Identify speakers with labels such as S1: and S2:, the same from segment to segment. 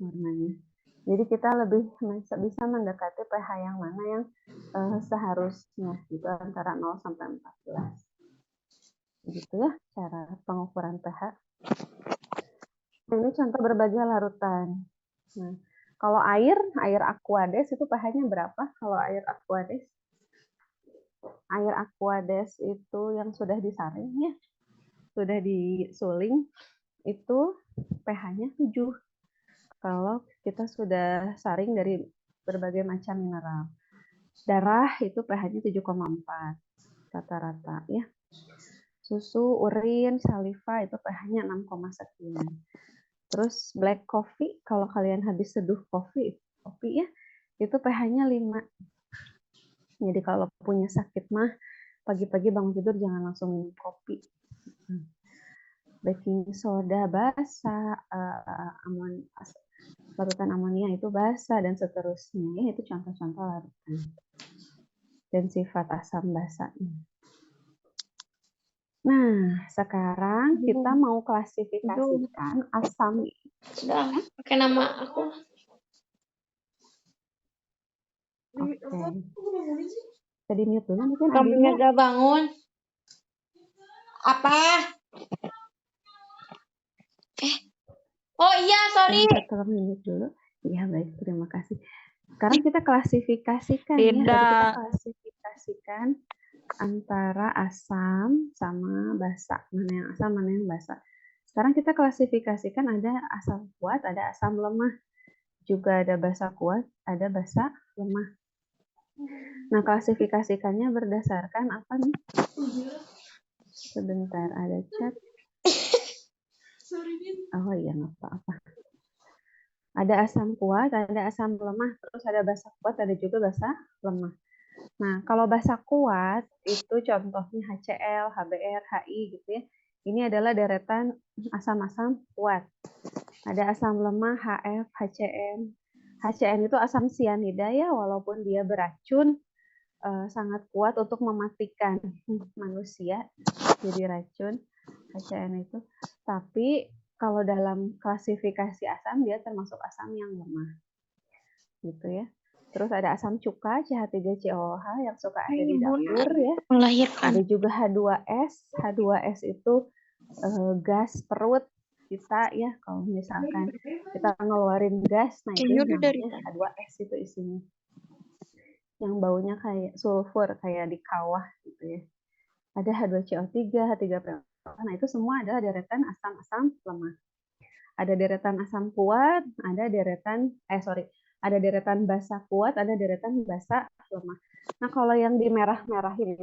S1: warnanya. Jadi kita lebih bisa mendekati pH yang mana yang seharusnya, gitu, antara 0 sampai 14. Begitu ya cara pengukuran pH. Ini contoh berbagai larutan. Nah, kalau air Aquades itu pH-nya berapa? Kalau air Aquades itu yang sudah disaring ya, sudah disuling, itu pH-nya 7. Kalau kita sudah saring dari berbagai macam mineral. Darah itu pH-nya 7,4 rata-rata ya. Susu, urin, saliva itu pH-nya 6, sekian. Terus black coffee, kalau kalian habis seduh kopi ya, itu pH-nya 5. Jadi kalau punya sakit mah, pagi-pagi bangun tidur jangan langsung minum kopi. Baking soda basa, larutan amonia itu basa, dan seterusnya. Ya, itu contoh-contoh larutan. Dan sifat asam basanya. Nah, sekarang kita mau klasifikasikan asam.
S2: Sudah, pakai nama aku.
S1: Oke. Tadi mute dulu mungkin
S2: Kamunya
S1: Adinda.
S2: gak bangun. Apa? Oh iya, sorry.
S1: Tolong mute dulu. Iya, baik, terima kasih. Sekarang kita klasifikasikan ya.
S2: Tidak.
S1: Tadi kita klasifikasikan antara asam sama basa. Mana yang asam, mana yang basa. Sekarang kita klasifikasikan ada asam kuat, ada asam lemah. Juga ada basa kuat, ada basa lemah. Nah, klasifikasikannya berdasarkan apa nih? Sebentar, ada chat. Oh iya, nggak apa-apa. Ada asam kuat, ada asam lemah, terus ada basa kuat, ada juga basa lemah. Nah, kalau basa kuat itu contohnya HCl, HBr, HI gitu ya. Ini adalah deretan asam-asam kuat. Ada asam lemah HF, HCN. HCN itu asam sianida ya, walaupun dia beracun, sangat kuat untuk mematikan manusia jadi racun HCN itu. Tapi kalau dalam klasifikasi asam dia termasuk asam yang lemah, gitu ya. Terus ada asam cuka CH3COOH yang suka ada di dapur ya.
S2: Melahirkan.
S1: Ada juga H2S. H2S itu gas perut kita ya. Kalau misalkan kita ngeluarin gas, nah itu namanya H2S itu isinya. Yang baunya kayak sulfur, kayak di kawah gitu ya. Ada H2CO3, H3PO. Nah itu semua adalah deretan asam-asam lemah. Ada deretan asam kuat, ada deretan basa kuat, ada deretan basa lemah. Nah kalau yang dimerah-merahin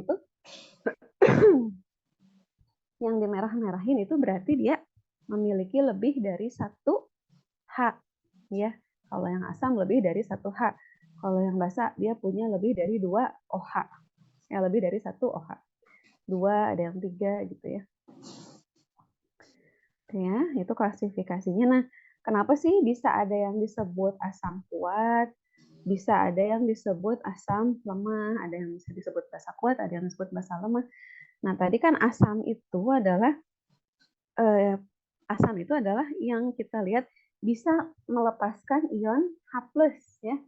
S1: itu, berarti dia memiliki lebih dari 1 H, ya. Kalau yang asam lebih dari 1 H. Kalau yang basa dia punya lebih dari 2 OH. Ya, lebih dari 1 OH. 2, ada yang 3 gitu ya. Ya, itu klasifikasinya. Nah, kenapa sih bisa ada yang disebut asam kuat, bisa ada yang disebut asam lemah, ada yang bisa disebut basa kuat, ada yang disebut basa lemah. Nah, tadi kan asam itu adalah yang kita lihat bisa melepaskan ion H+, ya.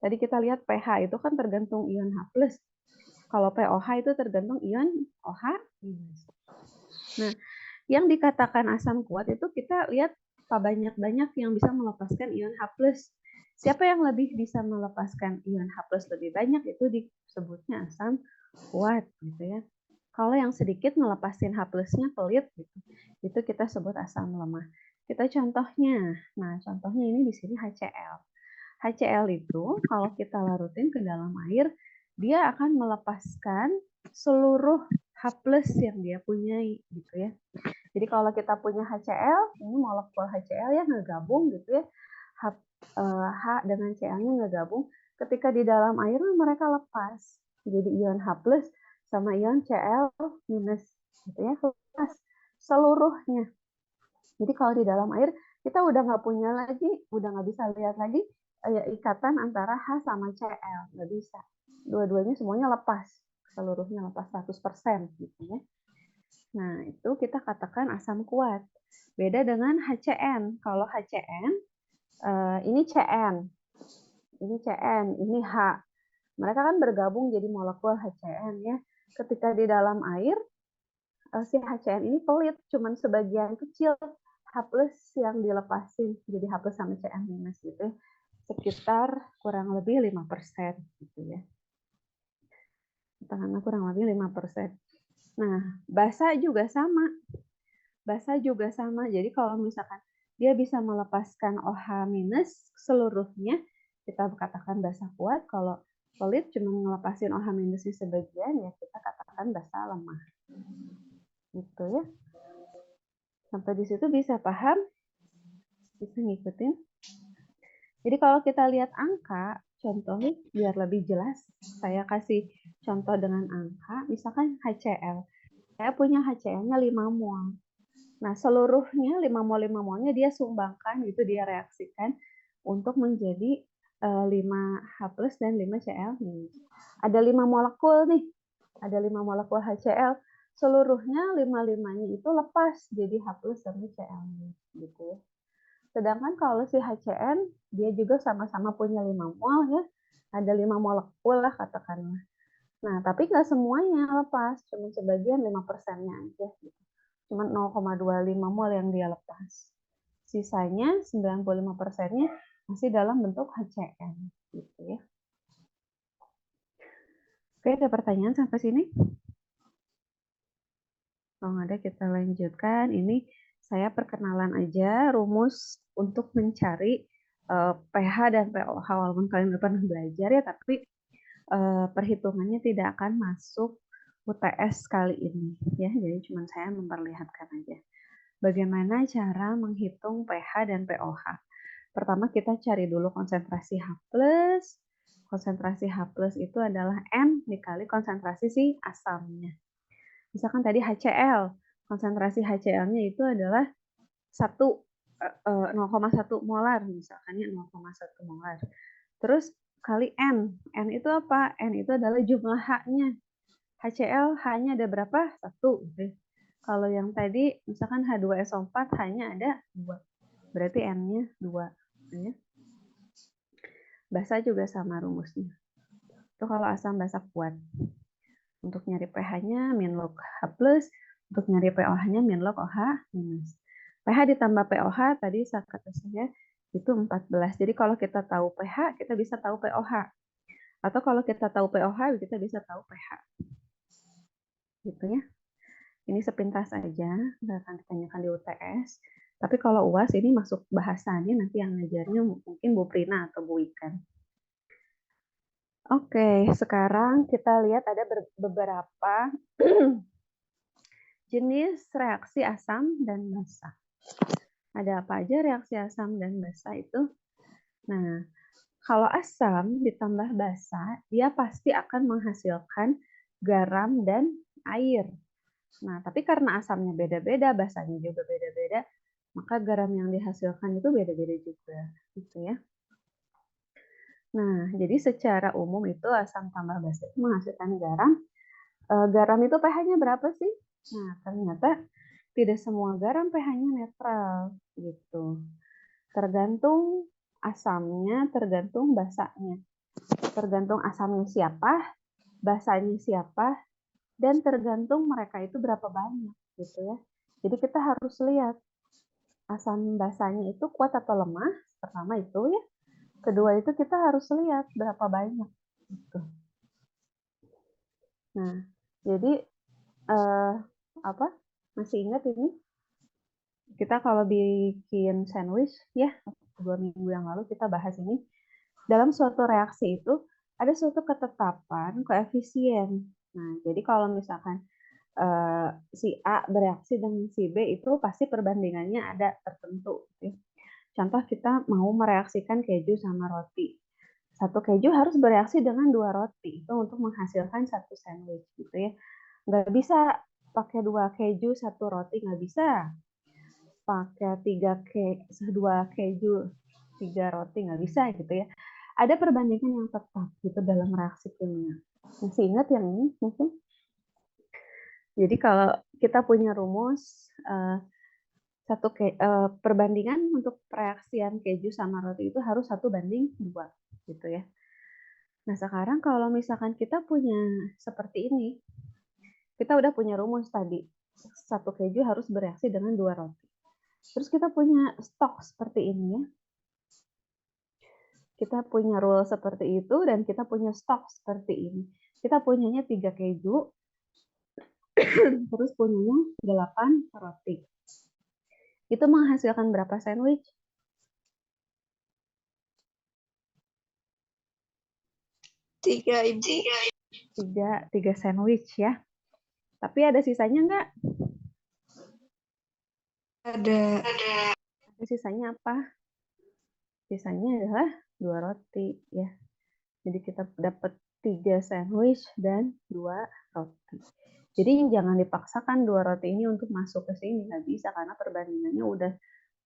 S1: Tadi kita lihat pH itu kan tergantung ion H+. Kalau POH itu tergantung ion OH-. Nah, yang dikatakan asam kuat itu kita lihat banyak-banyak yang bisa melepaskan ion H+. Siapa yang lebih bisa melepaskan ion H+ lebih banyak itu disebutnya asam kuat gitu ya. Kalau yang sedikit ngelepasin H+-nya pelit gitu. Itu kita sebut asam lemah. Kita contohnya. Nah, contohnya ini di sini HCl. HCl itu kalau kita larutin ke dalam air, dia akan melepaskan seluruh H+ yang dia punyai gitu ya. Jadi kalau kita punya HCl, ini molekul HCl ya ngegabung gitu ya. H dengan Cl-nya ngegabung. Ketika di dalam air mereka lepas. Jadi ion H+ sama ion Cl- gitu ya, lepas seluruhnya. Jadi kalau di dalam air kita udah nggak punya lagi, udah nggak bisa lihat lagi ikatan antara H sama Cl, nggak bisa. Dua-duanya semuanya lepas, seluruhnya lepas 100% gitu ya. Nah, itu kita katakan asam kuat. Beda dengan HCN. Kalau HCN Ini CN, ini H. Mereka kan bergabung jadi molekul HCN ya. Ketika di dalam air, si HCN ini pelit, cuman sebagian kecil H+ yang dilepasin, jadi H+ sama Cn- gitu, sekitar kurang lebih 5% gitu ya. Katakanlah kurang lebih 5%. Nah, basa juga sama. Jadi kalau misalkan dia bisa melepaskan OH- seluruhnya, kita katakan basa kuat. Kalau pelit cuma ngelepasin OH- sebagian, ya kita katakan basa lemah. Gitu ya. Sampai di situ bisa paham? Bisa ngikutin? Jadi kalau kita lihat angka, contoh biar lebih jelas, saya kasih contoh dengan angka, misalkan HCl. Saya punya HCl-nya 5 mol. Nah, seluruhnya 5 molnya dia sumbangkan, gitu dia reaksikan untuk menjadi 5H+ dan 5Cl-. Ada 5 molekul nih. Ada 5 molekul HCl. Seluruhnya 5-5-nya itu lepas jadi H+ dan Cl- gitu. Sedangkan kalau si HCN dia juga sama-sama punya 5 mol ya. Ada 5 molekul lah katakanlah. Nah, tapi nggak semuanya lepas, cuma sebagian 5%-nya aja gitu. Cuma 0,25 mol yang dia lepas. Sisanya 95%-nya masih dalam bentuk HCN gitu ya. Oke, ada pertanyaan sampai sini? Kalau nggak ada kita lanjutkan. Ini saya perkenalan aja rumus untuk mencari pH dan pOH. Walaupun kalian udah pernah belajar ya, tapi perhitungannya tidak akan masuk UTS kali ini ya. Jadi cuma saya memperlihatkan aja bagaimana cara menghitung pH dan pOH. Pertama kita cari dulu konsentrasi H+. Konsentrasi H+ itu adalah N dikali konsentrasi si asamnya. Misalkan tadi HCl, konsentrasi HCl-nya itu adalah 0,1 molar misalkan ya, 0,1 molar. Terus kali N. N itu apa? N itu adalah jumlah H-nya. HCl H-nya ada berapa? 1. Kalau yang tadi misalkan H2SO4 H-nya ada 2. Berarti N-nya 2. Basa juga sama rumusnya. Itu kalau asam basa kuat. Untuk nyari pH-nya min log H+, untuk nyari pOH-nya min log OH-. pH ditambah pOH tadi kata saya itu 14. Jadi kalau kita tahu pH, kita bisa tahu pOH. Atau kalau kita tahu pOH, kita bisa tahu pH. Gitu ya. Ini sepintas aja, nggak akan ditanyakan di UTS. Tapi kalau UAS ini masuk bahasanya, nanti yang ngajarnya mungkin Bu Prina atau Bu Ikan. Oke, sekarang kita lihat ada beberapa jenis reaksi asam dan basa. Ada apa aja reaksi asam dan basa itu? Nah, kalau asam ditambah basa, dia pasti akan menghasilkan garam dan air. Nah, tapi karena asamnya beda-beda, basanya juga beda-beda, maka garam yang dihasilkan itu beda-beda juga, gitu ya. Nah, jadi secara umum itu asam tambah basa itu menghasilkan garam. Garam itu pH-nya berapa sih? Nah, ternyata tidak semua garam pH-nya netral, gitu. Tergantung asamnya, tergantung basanya. Tergantung asamnya siapa, basanya siapa, dan tergantung mereka itu berapa banyak, gitu ya. Jadi kita harus lihat asam basanya itu kuat atau lemah. Pertama itu ya. Kedua itu kita harus lihat berapa banyak. Gitu. Nah, jadi apa? Masih ingat ini? Kita kalau bikin sandwich ya, 2 minggu yang lalu kita bahas ini. Dalam suatu reaksi itu ada suatu ketetapan koefisien. Nah, jadi kalau misalkan si A bereaksi dengan si B itu pasti perbandingannya ada tertentu. Contoh kita mau mereaksikan keju sama roti. Satu keju harus bereaksi dengan 2 roti itu untuk menghasilkan satu sandwich gitu ya. Nggak bisa pakai 2 keju, 1 roti, nggak bisa. Pakai 2 keju, 3 roti, nggak bisa gitu ya. Ada perbandingan yang tetap gitu dalam reaksi kimia. Masih ingat yang ini mungkin? Jadi kalau kita punya rumus perbandingan untuk reaksian keju sama roti itu harus 1:2 gitu ya. Nah, sekarang kalau misalkan kita punya seperti ini, kita udah punya rumus tadi. 1 keju harus bereaksi dengan 2 roti. Terus kita punya stok seperti ini ya. Kita punya rule seperti itu dan kita punya stok seperti ini. Kita punyanya 3 keju, terus punyanya 8 roti. Itu menghasilkan berapa sandwich?
S2: 3, Ibu.
S1: 3 sandwich ya. Tapi ada sisanya nggak?
S2: Ada.
S1: Sisanya apa? Sisanya adalah 2 roti ya. Jadi kita dapat 3 sandwich dan 2 roti. Jadi jangan dipaksakan 2 roti ini untuk masuk ke sini, nggak bisa karena perbandingannya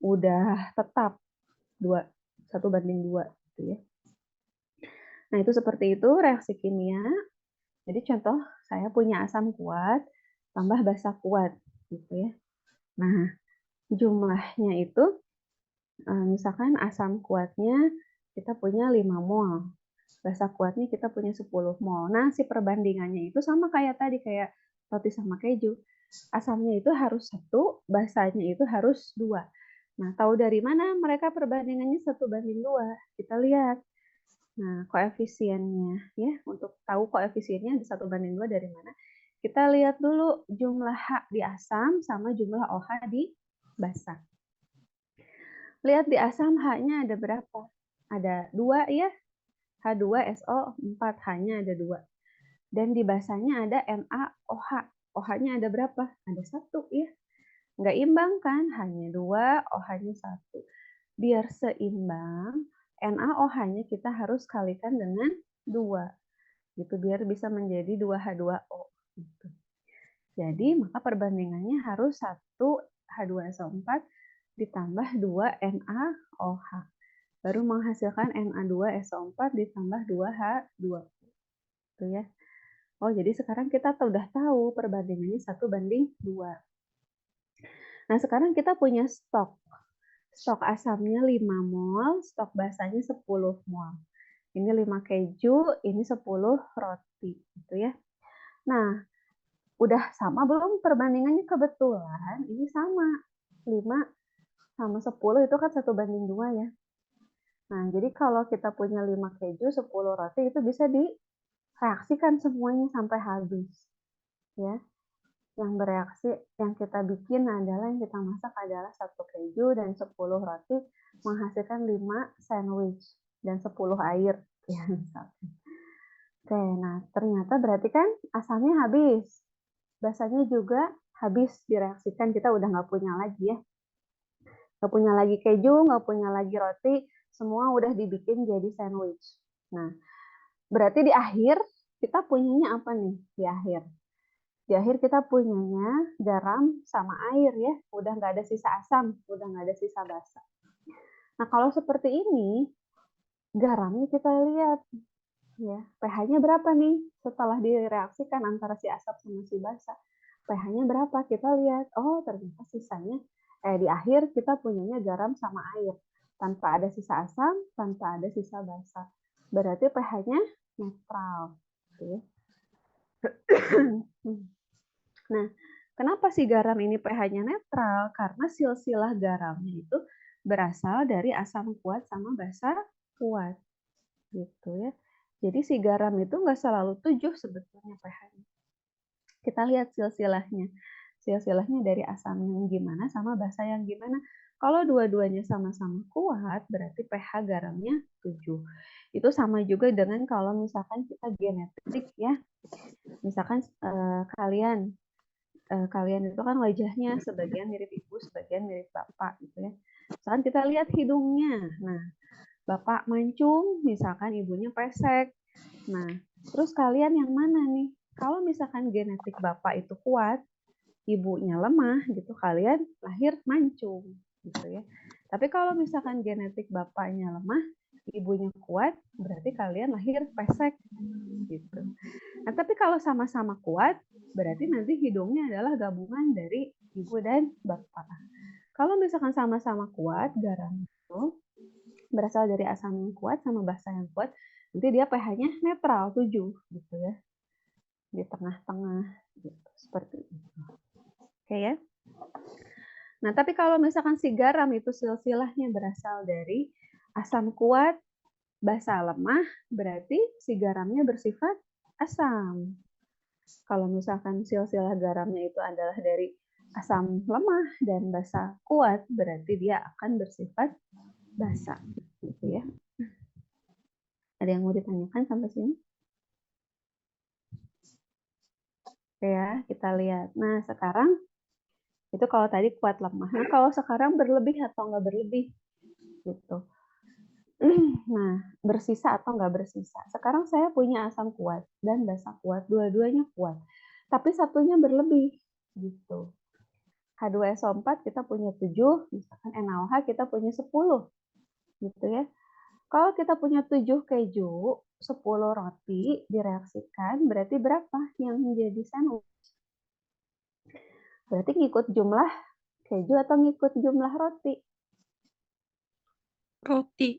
S1: udah tetap 1:2 gitu ya. Nah, itu seperti itu reaksi kimia. Jadi contoh saya punya asam kuat tambah basa kuat gitu ya. Nah, jumlahnya itu misalkan asam kuatnya kita punya 5 mol. Basa kuatnya kita punya 10 mol. Nah, si perbandingannya itu sama kayak tadi, kayak roti sama keju. Asamnya itu harus 1, basanya itu harus 2. Nah, tahu dari mana mereka perbandingannya 1:2? Kita lihat. Nah, koefisiennya ya, untuk tahu koefisiennya 1:2 dari mana? Kita lihat dulu jumlah H di asam sama jumlah OH di basa. Lihat di asam H-nya ada berapa? Ada 2 ya. H2SO4, H-nya ada 2. Dan di basanya ada NaOH. OH-nya ada berapa? Ada 1 ya. Nggak imbang kan? Hanya 2, OH-nya 1. Biar seimbang, NaOH-nya kita harus kalikan dengan 2. Gitu, biar bisa menjadi 2H2O. Gitu. Jadi, maka perbandingannya harus 1 H2SO4 ditambah 2 NaOH. Baru menghasilkan Na2SO4 ditambah 2H2O. Gitu ya. Oh, jadi sekarang kita udah tahu perbandingannya 1:2. Nah, sekarang kita punya stok. Stok asamnya 5 mol, stok basanya 10 mol. Ini 5 keju, ini 10 roti, gitu ya. Nah, udah sama belum perbandingannya? Kebetulan ini sama. 5 sama 10 itu kan 1:2 ya. Nah, jadi kalau kita punya 5 keju, 10 roti itu bisa direaksikan semuanya sampai habis. Ya. Yang bereaksi, yang kita bikin adalah, yang kita masak adalah 1 keju dan 10 roti menghasilkan 5 sandwich dan 10 air. Ya, misalkan. Oke, nah ternyata berarti kan asamnya habis. Basanya juga habis direaksikan, kita udah nggak punya lagi ya. Nggak punya lagi keju, nggak punya lagi roti, semua udah dibikin jadi sandwich. Nah, berarti di akhir kita punyanya apa nih di akhir? Di akhir kita punyanya garam sama air ya. Udah nggak ada sisa asam, udah nggak ada sisa basa. Nah, kalau seperti ini, garamnya kita lihat. Ya, pH-nya berapa nih setelah direaksikan antara si asam sama si basa? pH-nya berapa? Kita lihat. Oh, ternyata sisanya di akhir kita punyanya garam sama air. Tanpa ada sisa asam, tanpa ada sisa basa. Berarti pH-nya netral. Oke. Nah, kenapa si garam ini pH-nya netral? Karena silsilah garamnya itu berasal dari asam kuat sama basa kuat. Gitu ya. Jadi si garam itu nggak selalu 7 sebetulnya pH-nya. Kita lihat silsilahnya. Silsilahnya dari asam yang gimana sama basa yang gimana. Kalau dua-duanya sama-sama kuat, berarti pH garamnya 7. Itu sama juga dengan kalau misalkan kita genetik ya. Misalkan kalian itu kan wajahnya sebagian mirip ibu, sebagian mirip bapak gitu ya. Misalkan kita lihat hidungnya. Nah, bapak mancung, misalkan ibunya pesek. Nah, terus kalian yang mana nih? Kalau misalkan genetik bapak itu kuat, ibunya lemah gitu, kalian lahir mancung gitu ya. Tapi kalau misalkan genetik bapaknya lemah, ibunya kuat, berarti kalian lahir pesek gitu. Nah, tapi kalau sama-sama kuat, berarti nanti hidungnya adalah gabungan dari ibu dan bapak. Kalau misalkan sama-sama kuat, garam itu berasal dari asam yang kuat sama basa yang kuat, nanti dia pH-nya netral 7 gitu ya. Di tengah-tengah gitu, seperti itu. Oke ya. Nah, tapi kalau misalkan si garam itu silsilahnya berasal dari asam kuat, basa lemah, berarti si garamnya bersifat asam. Kalau misalkan silsilah garamnya itu adalah dari asam lemah dan basa kuat, berarti dia akan bersifat basa. Gitu ya. Ada yang mau ditanyakan sampai sini? Oke ya, kita lihat. Nah, sekarang itu kalau tadi kuat lemah. Nah, kalau sekarang berlebih atau nggak berlebih? Gitu. Nah, bersisa atau nggak bersisa. Sekarang saya punya asam kuat dan basa kuat. Dua-duanya kuat. Tapi satunya berlebih. Gitu. H2SO4 kita punya 7, misalkan NaOH kita punya 10. Gitu ya. Kalau kita punya 7 keju, 10 roti direaksikan, berarti berapa yang menjadi sandwich? Berarti ngikut jumlah keju atau ngikut jumlah roti?
S2: Roti.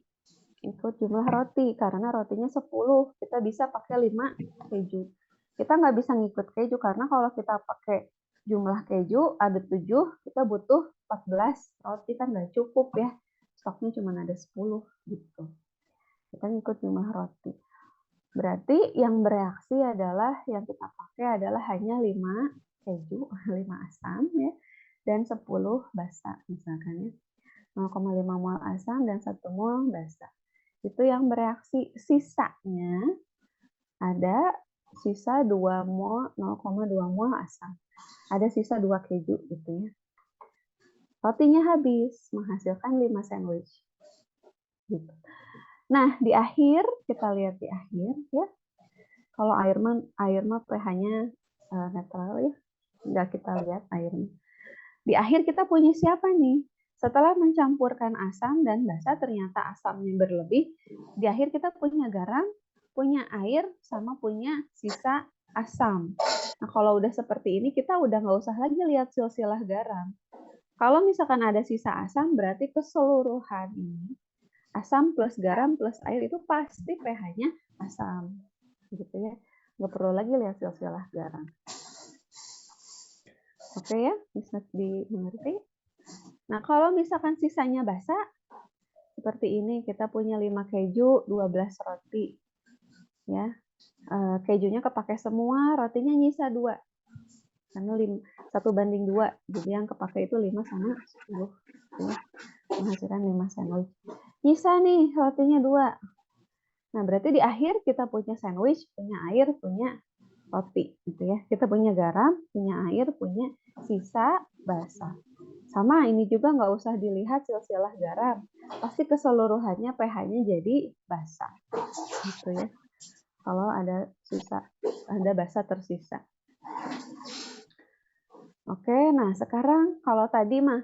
S1: Ikut jumlah roti, karena rotinya 10. Kita bisa pakai 5 keju. Kita nggak bisa ngikut keju, karena kalau kita pakai jumlah keju, ada 7, kita butuh 14 roti, kan nggak cukup ya. Stoknya cuma ada 10 gitu. Kita ngikut jumlah roti. Berarti yang bereaksi adalah, yang kita pakai adalah hanya 5 keju, 5 asam ya, dan 10 basa misalkan ya. 0,5 mol asam dan 1 mol basa. Itu yang bereaksi. Sisanya ada sisa 2 mol, 0,2 mol asam. Ada sisa 2 keju gitu ya. Rotinya habis, menghasilkan 5 sandwich. Gitu. Nah, di akhir, kita lihat di akhir ya. Kalau air mah pH-nya netral ya. Nggak kita lihat airnya. Di akhir kita punya siapa nih? Setelah mencampurkan asam dan basa, ternyata asamnya berlebih. Di akhir kita punya garam, punya air, sama punya sisa asam. Nah, kalau udah seperti ini, kita udah nggak usah lagi lihat silsilah garam. Kalau misalkan ada sisa asam, berarti keseluruhan ini, asam plus garam plus air itu pasti pH-nya asam. Gitu ya. Nggak perlu lagi lihat silsilah garam. Oke ya, bisa dimengerti? Nah, kalau misalkan sisanya basa, seperti ini, kita punya 5 keju, 12 roti. Ya, kejunya kepake semua, rotinya nyisa 2. Karena 1:2, jadi yang kepake itu 5 sama 10. Ya, menghasilkan 5 sandwich. Nyisa nih, rotinya 2. Nah, berarti di akhir kita punya sandwich, punya air, punya roti. Gitu ya. Kita punya garam, punya air, punya sisa basa. Sama, ini juga nggak usah dilihat silsilah garam. Pasti keseluruhannya pH-nya jadi basa. Gitu ya. Kalau ada basa tersisa. Oke, nah sekarang kalau tadi mah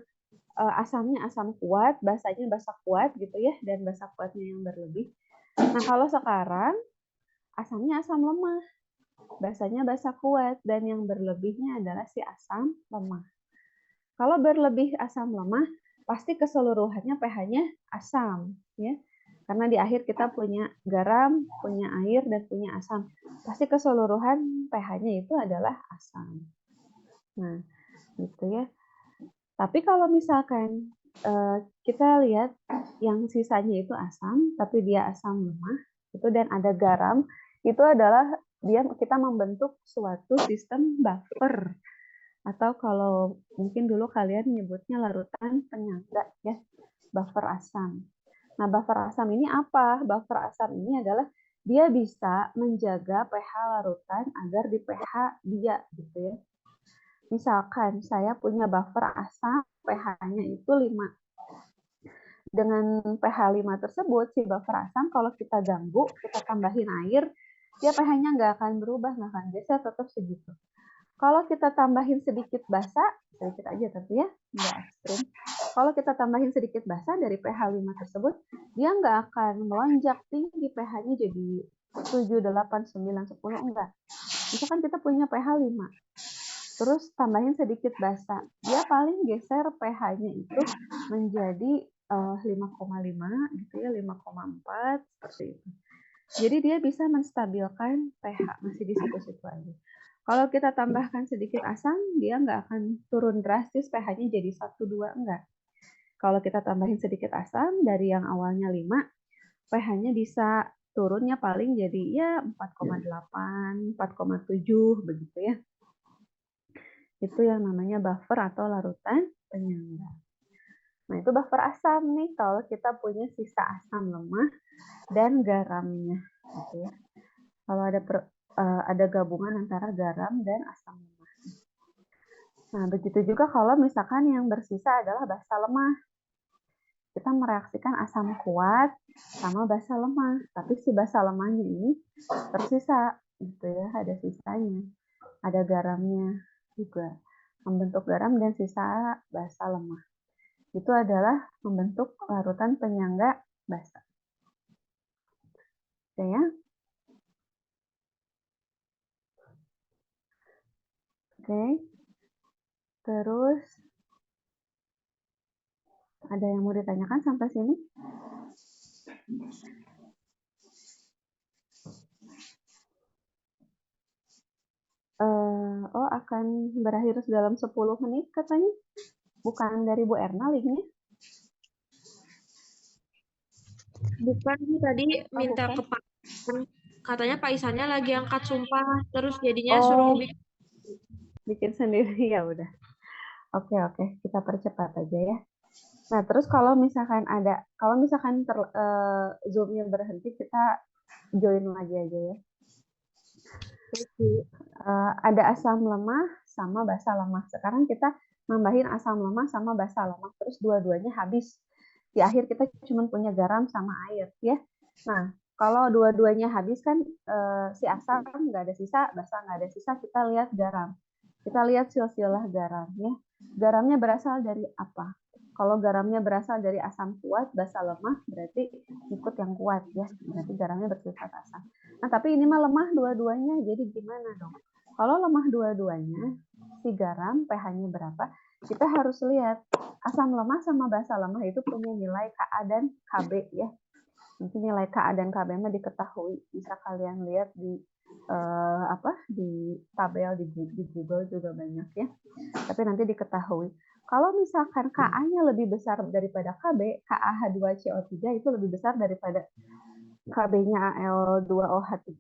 S1: asamnya asam kuat, basanya basa kuat gitu ya, dan basa kuatnya yang berlebih. Nah, kalau sekarang asamnya asam lemah, basanya basa kuat, dan yang berlebihnya adalah si asam lemah. Kalau berlebih asam lemah, pasti keseluruhannya pH-nya asam, ya. Karena di akhir kita punya garam, punya air, dan punya asam. Pasti keseluruhan pH-nya itu adalah asam. Nah, gitu ya. Tapi kalau misalkan kita lihat yang sisanya itu asam, tapi dia asam lemah, itu dan ada garam, itu adalah kita membentuk suatu sistem buffer. Atau kalau mungkin dulu kalian nyebutnya larutan penyangga ya, buffer asam. Nah, buffer asam ini apa? Buffer asam ini adalah dia bisa menjaga pH larutan agar di pH dia gitu ya. Misalkan saya punya buffer asam, pH-nya itu 5. Dengan pH 5 tersebut, si buffer asam kalau kita ganggu, kita tambahin air, dia pH-nya nggak akan berubah, nggak akan geser, tetap segitu. Kalau kita tambahin sedikit basa, sedikit aja tapi ya, nggak ekstrim. Kalau kita tambahin sedikit basa dari pH 5 tersebut, dia nggak akan melonjak tinggi pH-nya jadi 7, 8, 9, 10, enggak. Misalkan kita punya pH 5. terus tambahin sedikit basa. Dia paling geser pH-nya itu menjadi 5,5 gitu ya, 5,4 seperti itu. Jadi dia bisa menstabilkan pH, masih di situ-situ aja. Kalau kita tambahkan sedikit asam, dia nggak akan turun drastis pH-nya jadi 1,2, enggak. Kalau kita tambahin sedikit asam, dari yang awalnya 5, pH-nya bisa turunnya paling jadi ya 4,8, 4,7 begitu ya. Itu yang namanya buffer atau larutan penyangga. Nah, itu buffer asam nih kalau kita punya sisa asam lemah dan garamnya gitu ya. Kalau ada gabungan antara garam dan asam lemah. Nah, begitu juga kalau misalkan yang bersisa adalah basa lemah. Kita mereaksikan asam kuat sama basa lemah, tapi si basa lemahnya ini tersisa gitu ya, ada sisanya. Ada garamnya juga. Membentuk garam dan sisa basa lemah. Itu adalah membentuk larutan penyangga basa. Oke ya. Oke. Terus ada yang mau ditanyakan sampai sini? Oh, akan berakhir dalam 10 menit katanya. Bukan dari Bu Erna linknya?
S2: Bukan tadi minta
S1: bukan.
S2: ke Pak Isan. Katanya Pak Isannya lagi angkat sumpah, terus jadinya suruh
S1: Oh, bikin sendiri ya udah. Oke, kita percepat aja ya. Nah, terus kalau misalkan Zoom-nya berhenti, kita join lagi aja ya. Ada asam lemah sama basa lemah. Sekarang kita nambahin asam lemah sama basa lemah, terus dua-duanya habis. Di akhir kita cuma punya garam sama air ya. Nah, kalau dua-duanya habis kan si asam nggak ada sisa, basa nggak ada sisa, kita lihat garam. Kita lihat silsilah garam ya. Garamnya berasal dari apa? Kalau garamnya berasal dari asam kuat, basa lemah, berarti ikut yang kuat ya. Berarti garamnya bersifat asam. Nah, tapi ini mah lemah dua-duanya, jadi gimana dong? Kalau lemah dua-duanya, si garam pH-nya berapa? Kita harus lihat asam lemah sama basa lemah itu punya nilai Ka dan Kb ya. Nanti nilai Ka dan Kb mah diketahui, bisa kalian lihat di di tabel di Google juga banyak ya. Tapi nanti diketahui. Kalau misalkan Ka-nya lebih besar daripada Kb, KaH2CO3 itu lebih besar daripada Kb-nya Al2OH3,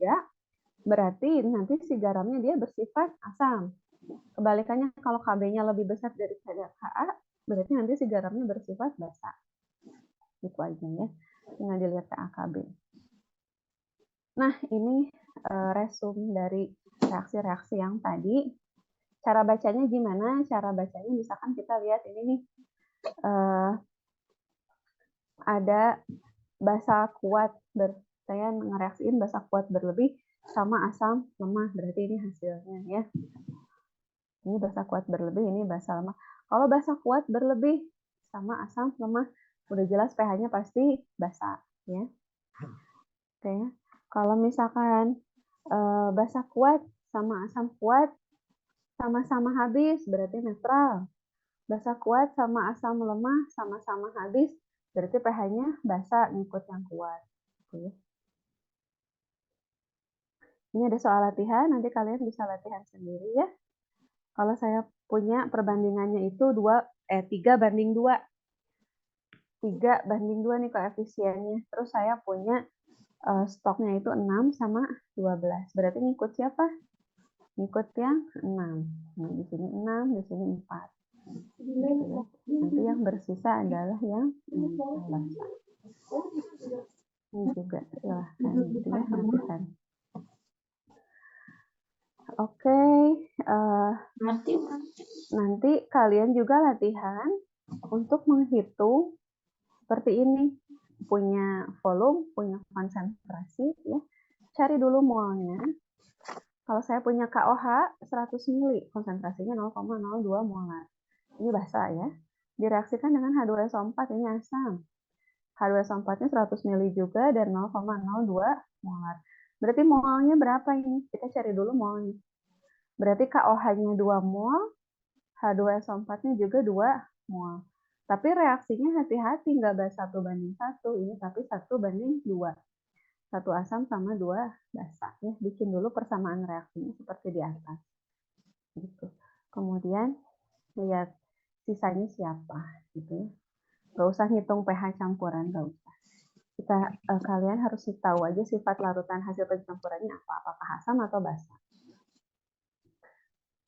S1: berarti nanti si garamnya dia bersifat asam. Kebalikannya kalau Kb-nya lebih besar daripada Ka, berarti nanti si garamnya bersifat basa. Itu aja ya. Tinggal dilihat KaKb. Nah, ini resum dari reaksi-reaksi yang tadi. Cara bacanya gimana? Cara bacanya misalkan kita lihat ini nih. Ada basa kuat, saya ngereaksiin basa kuat berlebih sama asam lemah. Berarti ini hasilnya ya. Ini basa kuat berlebih, ini basa lemah. Kalau basa kuat berlebih sama asam lemah, udah jelas pH-nya pasti basa ya. Oke. Kalau misalkan basa kuat sama asam kuat sama-sama habis, berarti netral. Basa kuat sama asam lemah sama-sama habis, berarti pH-nya basa ngikut yang kuat. Oke. Ini ada soal latihan, nanti kalian bisa latihan sendiri ya. Kalau saya punya perbandingannya itu 3:2. 3:2 nih koefisiennya. Terus saya punya stoknya itu 6 sama 12. Berarti ngikut siapa? Ngikut yang 6. Nah, di sini 6, di sini 4. Nanti yang bersisa adalah yang basa. Ini juga silahkan gitu ya latihan. Oke, nanti kalian juga latihan untuk menghitung seperti ini. Punya volume, punya konsentrasi ya. Cari dulu molnya. Kalau saya punya KOH 100 mili, konsentrasinya 0,02 molar. Ini basa ya. Direaksikan dengan H2SO4, ini asam. H2SO4-nya 100 mili juga dan 0,02 molar. Berarti molnya berapa ini? Kita cari dulu molnya. Berarti KOH-nya 2 mol, H2SO4-nya juga 2 mol. Tapi reaksinya hati-hati, nggak 1:1, ini tapi 1:2. 1 asam sama 2 basa. Ya, bikin dulu persamaan reaksinya seperti di atas. Gitu. Kemudian lihat sisanya siapa. Gitu. Nggak usah ngitung pH campuran, nggak usah. Kalian harus tahu aja sifat larutan hasil pencampurannya apa, apakah asam atau basa.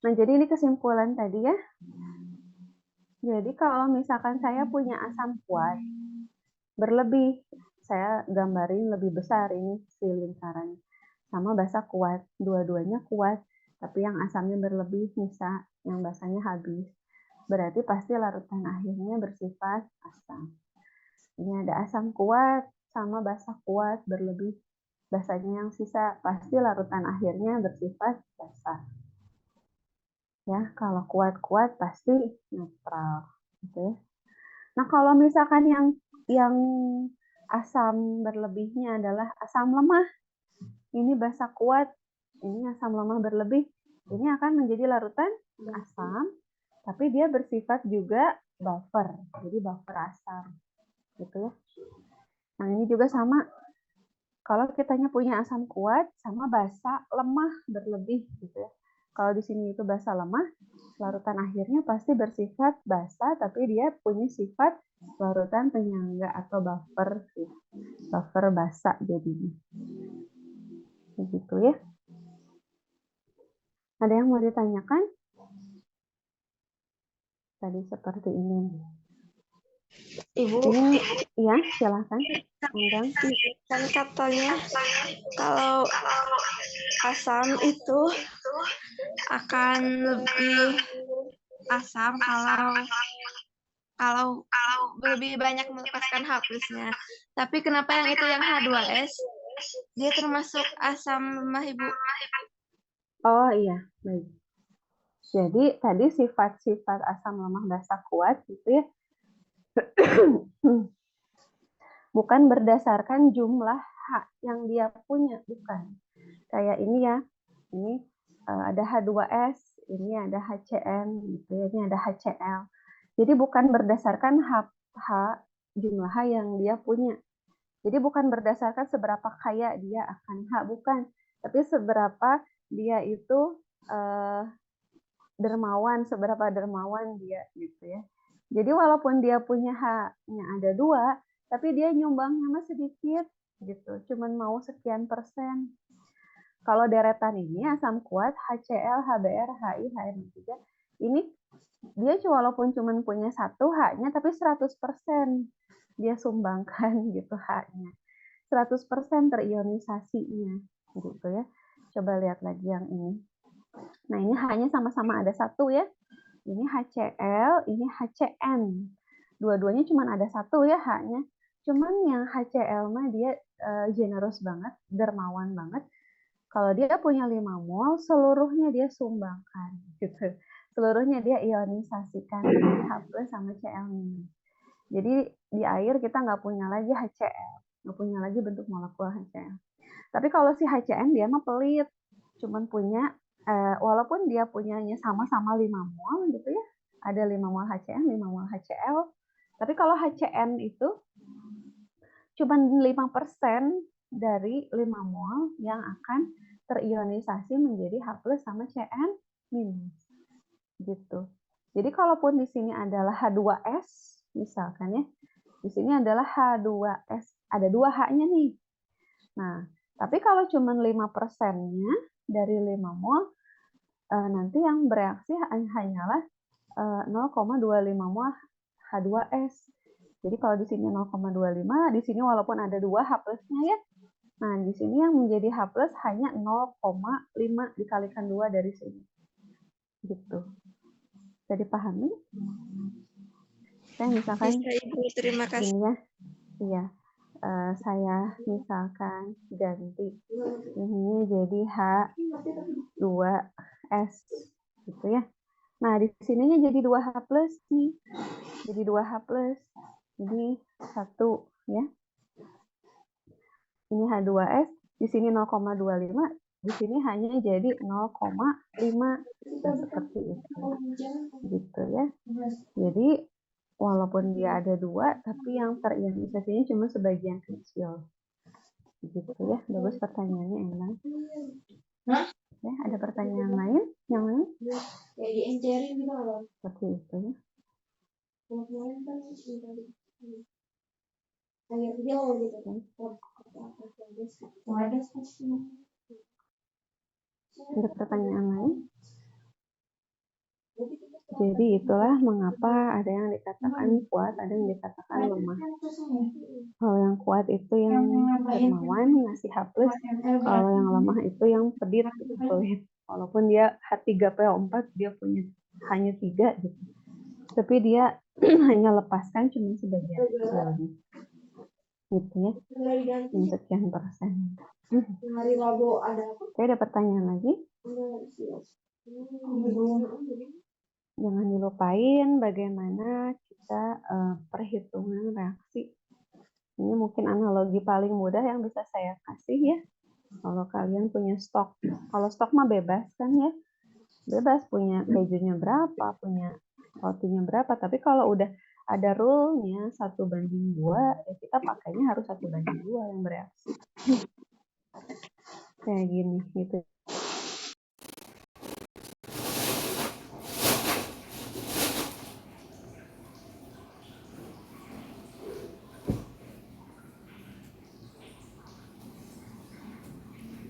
S1: Nah, jadi ini kesimpulan tadi ya. Jadi kalau misalkan saya punya asam kuat berlebih, saya gambarin lebih besar ini si lingkaran, sama basa kuat, dua-duanya kuat, tapi yang asamnya berlebih bisa, yang basanya habis. Berarti pasti larutan akhirnya bersifat asam. Ini ada asam kuat sama basa kuat berlebih, basanya yang sisa, pasti larutan akhirnya bersifat basa. Ya, kalau kuat-kuat pasti netral, gitu ya. Nah, kalau misalkan yang asam berlebihnya adalah asam lemah, ini basa kuat, ini asam lemah berlebih, ini akan menjadi larutan asam, tapi dia bersifat juga buffer, jadi buffer asam, gitu ya. Nah, ini juga sama. Kalau kitanya punya asam kuat sama basa lemah berlebih, gitu ya. Kalau di sini itu basa lemah, larutan akhirnya pasti bersifat basa, tapi dia punya sifat larutan penyangga atau buffer, ya. Buffer basa jadinya. Begitu ya. Ada yang mau ditanyakan? Tadi seperti ini.
S2: Ibu,
S1: Ini, ya, silahkan. Undang.
S2: kan katanya kalau asam itu akan lebih asam kalau lebih banyak melepaskan H plusnya. Tapi kenapa yang itu yang H2S? Dia termasuk asam lemah, Ibu.
S1: Oh iya, baik. Jadi tadi sifat-sifat asam lemah basa kuat gitu ya. Bukan berdasarkan jumlah H yang dia punya, bukan. Kayak ini ya, ini ada H2S, ini ada HCN, gitu ya, ini ada HCl. Jadi bukan berdasarkan jumlah H yang dia punya. Jadi bukan berdasarkan seberapa kaya dia akan H, bukan. Tapi seberapa dia itu dermawan, seberapa dermawan dia, gitu ya. Jadi walaupun dia punya H-nya ada 2, tapi dia nyumbangnya mah sedikit, gitu. Cuman mau sekian persen. Kalau deretan ini asam kuat HCl, HBr, HI, HNO3, ini dia walaupun cuma punya 1 H-nya, tapi 100% dia sumbangkan gitu H-nya. 100% terionisasinya, gitu ya. Coba lihat lagi yang ini. Nah, ini H-nya sama-sama ada 1 ya. Ini HCl, ini HCN. Dua-duanya cuma ada 1 ya H-nya. Cuman yang HCl mah dia generous banget, dermawan banget. Kalau dia punya 5 mol, seluruhnya dia sumbangkan, gitu. Seluruhnya dia ionisasikan menjadi H+ sama Cl-. Jadi di air kita nggak punya lagi HCl, nggak punya lagi bentuk molekul HCl. Tapi kalau si HCN dia mah pelit, cuman punya walaupun dia punyanya sama-sama 5 mol gitu ya, ada 5 mol HCN, 5 mol HCl. Tapi kalau HCN itu cuman 5% dari 5 mol yang akan terionisasi menjadi H+ sama Cn-. Gitu. Jadi kalaupun di sini adalah H2S, misalkan ya, di sini adalah H2S, ada 2 H-nya nih. Nah, tapi kalau cuma 5%-nya dari 5 mol, nanti yang bereaksi hanyalah 0,25 mol H2S. Jadi kalau di sini 0,25, di sini walaupun ada 2 H+-nya ya, nah di sini yang menjadi H+ hanya 0,5 dikalikan 2 dari sini. Gitu. Bisa dipahami? Saya misalkan
S2: Bisa, Ibu. Terima kasih.
S1: ini ya, iya. Saya misalkan ganti ini jadi H2S gitu ya. Nah, di sininya jadi 2H+ nih. Jadi 2H+. Ini 1 ya. Ini H2S, di sini 0,25, Di sini hanya jadi 0,5 seperti itu. Gitu ya. Jadi walaupun dia ada 2, tapi yang terionisasinya cuma sebagian kecil. Gitu ya. Bagus pertanyaannya, Emang. Ya, ada pertanyaan lain? Yang lain?
S3: Kayak diencerin gitu loh.
S1: Seperti itu ya.
S3: Kalau kemarin kan kayak video gitu. Ada
S1: Ada pertanyaan lain? Jadi itulah mengapa ada yang dikatakan kuat, ada yang dikatakan lemah. Kalau yang kuat itu yang dermawan, ngasih H+. Kalau yang lemah itu yang pelit, pelit. Walaupun dia H3PO4, dia punya hanya 3 gitu. Tapi dia hanya lepaskan cuma sebagian kecil. Gitu ya. Yang sekian persen.
S3: hari Rabu ada apa?
S1: Oke, ada pertanyaan lagi? Jangan dilupain bagaimana kita perhitungan reaksi. Ini mungkin analogi paling mudah yang bisa saya kasih ya. Kalau kalian punya stok. Kalau stok mah bebas kan ya. Bebas punya kejunya berapa, punya rotinya berapa. Tapi kalau udah ada rule-nya 1:2, ya kita pakainya harus 1:2 yang bereaksi. Kayak gini gitu.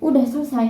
S3: Udah selesai.